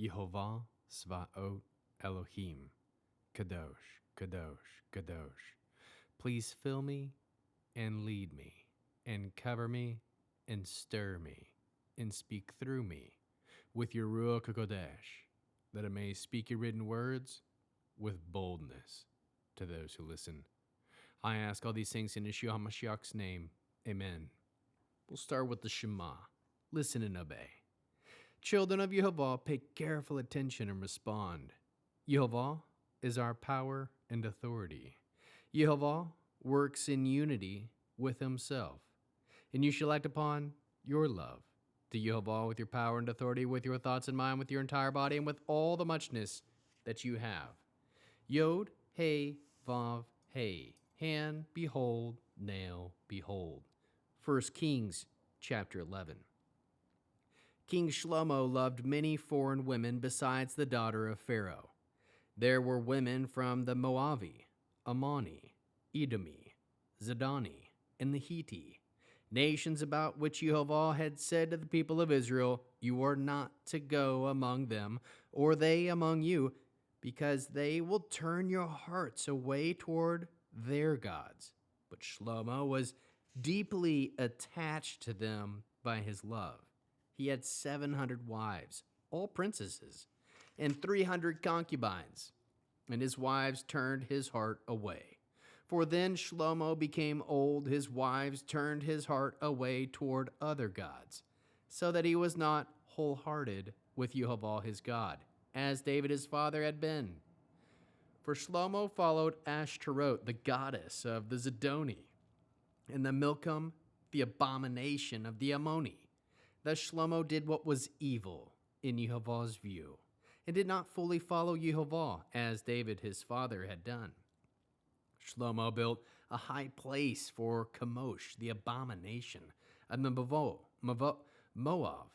Yehovah Svaot Elohim, Kadosh, Kadosh, Kadosh. Please fill me and lead me, and cover me and stir me, and speak through me with your Ruach HaKodesh, that I may speak your written words with boldness to those who listen. I ask all these things in Yeshua HaMashiach's name. Amen. We'll start with the Shema. Listen and obey. Children of Yehovah, pay careful attention and respond. Yehovah is our power and authority. Yehovah works in unity with himself. And you shall act upon your love to Yehovah with your power and authority, with your thoughts in mind, with your entire body, and with all the muchness that you have. Yod, Hey, Vav, Hey. Hand, behold, nail, behold. 1 Kings chapter 11. King Shlomo loved many foreign women besides the daughter of Pharaoh. There were women from the Moavi, Ammoni, Edomi, Zidoni, and the Hittite, nations about which Yehovah had said to the people of Israel, "You are not to go among them, or they among you, because they will turn your hearts away toward their gods." But Shlomo was deeply attached to them by his love. He had 700 wives, all princesses, and 300 concubines, and his wives turned his heart away. For then Shlomo became old, his wives turned his heart away toward other gods, so that he was not wholehearted with Yehovah his God, as David his father had been. For Shlomo followed Ashtaroth, the goddess of the Zidoni, and the Milcom, the abomination of the Ammoni. Thus Shlomo did what was evil in Yehovah's view, and did not fully follow Yehovah, as David his father had done. Shlomo built a high place for Chemosh, the abomination, and the Moav,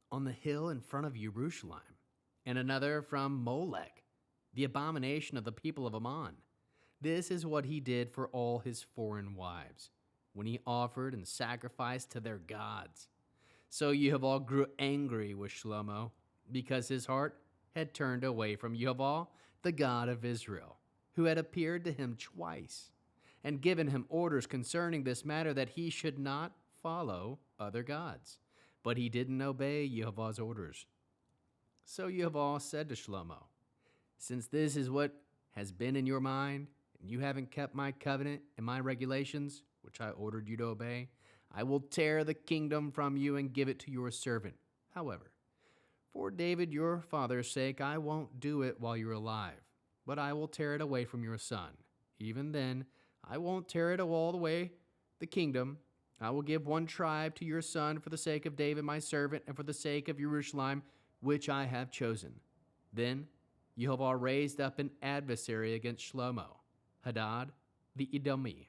on the hill in front of Jerusalem, and another from Molech, the abomination of the people of Ammon. This is what he did for all his foreign wives, when he offered and sacrificed to their gods. So Yehovah grew angry with Shlomo, because his heart had turned away from Yehovah, the God of Israel, who had appeared to him twice, and given him orders concerning this matter, that he should not follow other gods. But he didn't obey Yehovah's orders. So Yehovah said to Shlomo, "Since this is what has been in your mind, and you haven't kept my covenant and my regulations, which I ordered you to obey, I will tear the kingdom from you and give it to your servant. However, for David your father's sake, I won't do it while you're alive, but I will tear it away from your son. Even then, I won't tear it all the way, the kingdom. I will give one tribe to your son for the sake of David my servant, and for the sake of Jerusalem, which I have chosen." Then Yehovah raised up an adversary against Shlomo, Hadad the Edomi,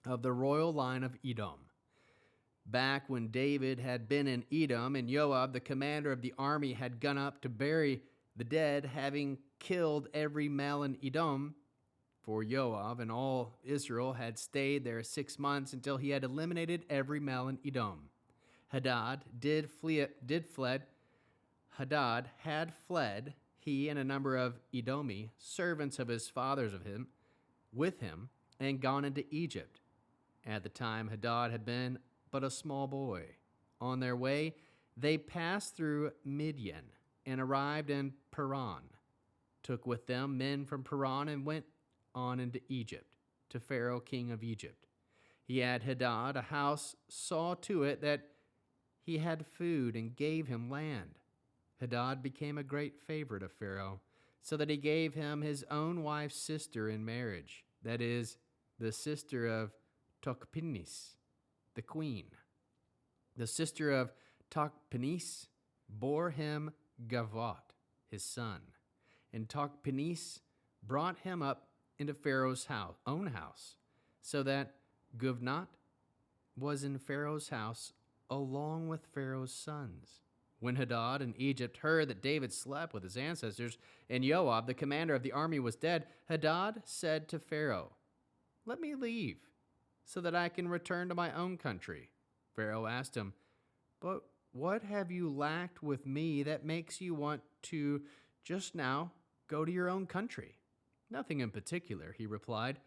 of the royal line of Edom. Back when David had been in Edom, and Joab, the commander of the army, had gone up to bury the dead, having killed every male in Edom, for Joab and all Israel had stayed there 6 months until he had eliminated every male in Edom. Hadad had fled, he and a number of Edomi, servants of his fathers with him, and gone into Egypt. At the time Hadad had been but a small boy. On their way, they passed through Midian and arrived in Paran, took with them men from Paran, and went on into Egypt, to Pharaoh king of Egypt. He had Hadad a house, saw to it that he had food, and gave him land. Hadad became a great favorite of Pharaoh, so that he gave him his own wife's sister in marriage, that is, the sister of Tokpinis, the queen. The sister of Tokpinis bore him Gavot, his son, and Tokpinis brought him up into Pharaoh's own house, so that Guvnot was in Pharaoh's house along with Pharaoh's sons. When Hadad in Egypt heard that David slept with his ancestors, and Joab, the commander of the army, was dead, Hadad said to Pharaoh, "Let me leave, so that I can return to my own country." Pharaoh asked him, "But what have you lacked with me that makes you want to just now go to your own country? Nothing in particular, he replied,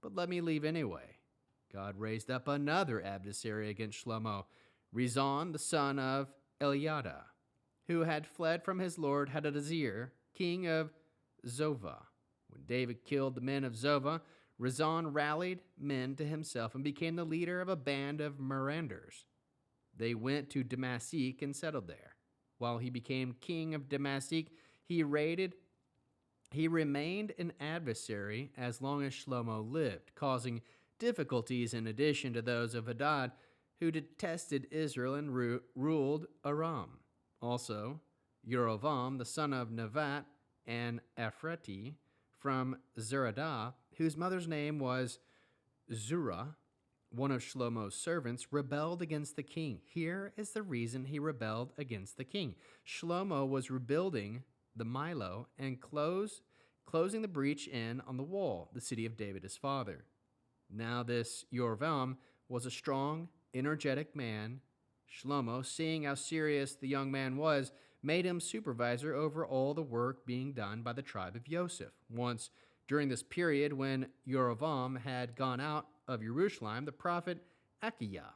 but let me leave anyway. God raised up another adversary against Shlomo, Rezon, the son of Eliada, who had fled from his lord Hadadezer, king of Zovah. When David killed the men of Zovah, Rezon rallied men to himself and became the leader of a band of Meranders. They went to Damascus and settled there. While he became king of Damascus, he remained an adversary as long as Shlomo lived, causing difficulties in addition to those of Hadad, who detested Israel and ruled Aram. Also, Yerovam, the son of Nevat, and Ephrati from Zeradah, whose mother's name was Zurah, one of Shlomo's servants, rebelled against the king. Here is the reason he rebelled against the king. Shlomo was rebuilding the Milo and closing the breach in on the wall, the city of David his father. Now this Yerovam was a strong, energetic man. Shlomo, seeing how serious the young man was, made him supervisor over all the work being done by the tribe of Joseph. Once, during this period when Yerovam had gone out of Jerusalem, the prophet Achiah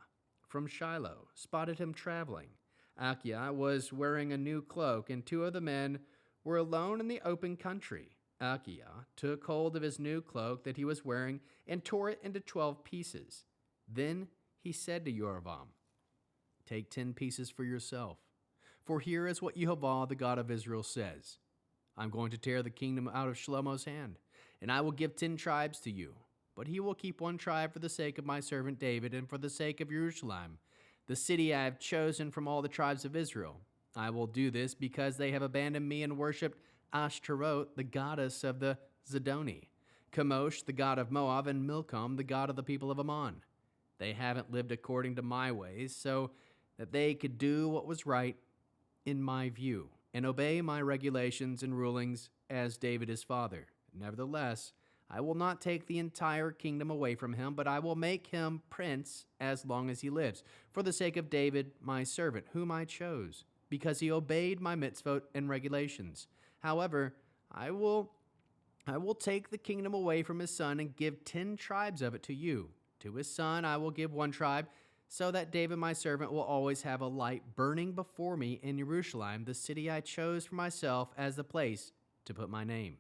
from Shiloh spotted him traveling. Achiah was wearing a new cloak, and two of the men were alone in the open country. Achiah took hold of his new cloak that he was wearing and tore it into 12 pieces. Then he said to Yerovam, "Take 10 pieces for yourself. For here is what Yehova, the God of Israel, says. I'm going to tear the kingdom out of Shlomo's hand, and I will give 10 tribes to you. But he will keep 1 tribe for the sake of my servant David and for the sake of Jerusalem, the city I have chosen from all the tribes of Israel. I will do this because they have abandoned me and worshipped Ashtaroth, the goddess of the Zidoni, Chemosh, the god of Moab, and Milcom, the god of the people of Ammon. They haven't lived according to my ways, so that they could do what was right in my view, and obey my regulations and rulings as David his father. Nevertheless, I will not take the entire kingdom away from him, but I will make him prince as long as he lives, for the sake of David my servant, whom I chose, because he obeyed my mitzvot and regulations. However, I will take the kingdom away from his son and give 10 tribes of it to you. To his son I will give 1 tribe, so that David my servant will always have a light burning before me in Jerusalem, the city I chose for myself as the place to put my name.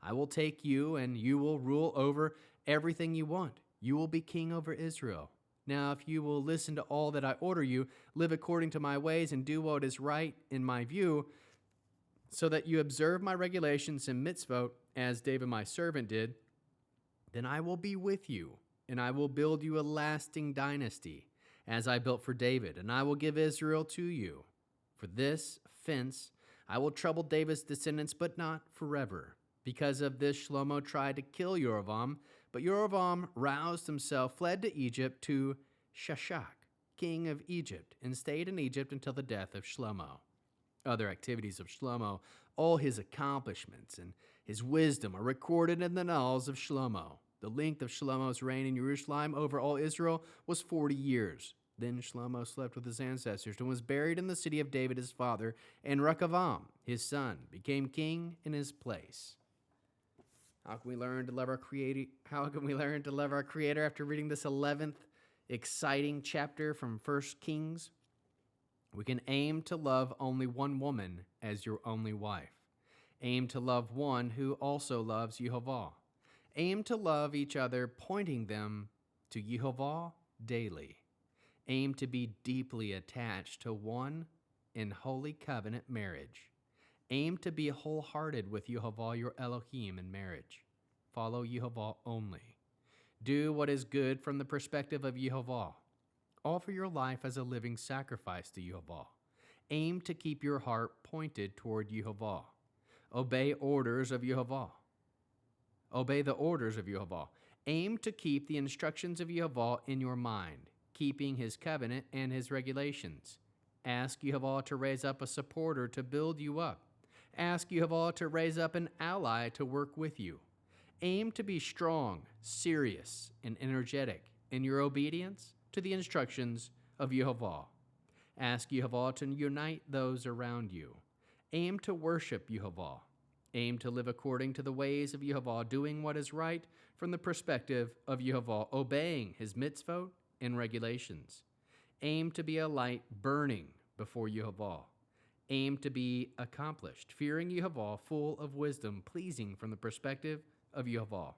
I will take you, and you will rule over everything you want. You will be king over Israel. Now, if you will listen to all that I order you, live according to my ways, and do what is right in my view, so that you observe my regulations and mitzvot, as David my servant did, then I will be with you, and I will build you a lasting dynasty, as I built for David, and I will give Israel to you. For this offense I will trouble David's descendants, but not forever. Because of this, Shlomo tried to kill Yerovam, but Yerovam roused himself, fled to Egypt to Shashak, king of Egypt, and stayed in Egypt until the death of Shlomo. Other activities of Shlomo, all his accomplishments and his wisdom are recorded in the annals of Shlomo. The length of Shlomo's reign in Jerusalem over all Israel was 40 years. Then Shlomo slept with his ancestors and was buried in the city of David his father, and Rechavam, his son, became king in his place. How can we learn to love our Creator? How can we learn to love our Creator after reading this 11th exciting chapter from 1 Kings? We can aim to love only one woman as your only wife. Aim to love one who also loves Yehova. Aim to love each other, pointing them to Yehova daily. Aim to be deeply attached to one in holy covenant marriage. Aim to be wholehearted with Yehova your Elohim in marriage. Follow Yehova only. Do what is good from the perspective of Yehova. Offer your life as a living sacrifice to Yehova. Aim to keep your heart pointed toward Yehova. Obey orders of Yehova. Obey the orders of Yehova. Aim to keep the instructions of Yehova in your mind, keeping his covenant and his regulations. Ask Yehova to raise up a supporter to build you up. Ask Yehova to raise up an ally to work with you. Aim to be strong, serious, and energetic in your obedience to the instructions of Yehova. Ask Yehwah to unite those around you. Aim to worship Yehwah. Aim to live according to the ways of Yehwah, doing what is right from the perspective of Yehwah, obeying his mitzvot and regulations. Aim to be a light burning before Yehwah. Aim to be accomplished, fearing Yehwah, full of wisdom, pleasing from the perspective of Yehwah.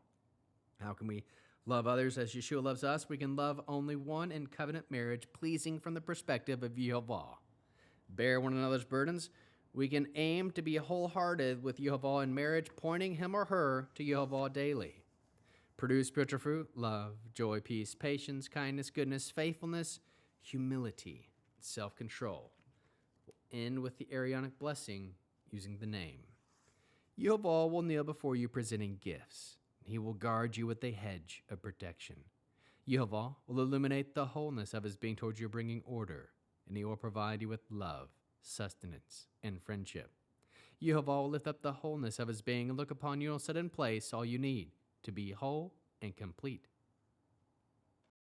How can we love others as Yeshua loves us? We can love only one in covenant marriage, pleasing from the perspective of Yehwah. Bear one another's burdens. We can aim to be wholehearted with Yehwah in marriage, pointing him or her to Yehwah daily. Produce spiritual fruit, love, joy, peace, patience, kindness, goodness, faithfulness, humility, self-control. We'll end with the Aaronic blessing using the name. Yehwah will kneel before you presenting gifts. He will guard you with a hedge of protection. Yehwah will illuminate the wholeness of his being towards you, bringing order, and he will provide you with love, sustenance, and friendship. Yehwah will lift up the wholeness of his being and look upon you and set in place all you need to be whole and complete.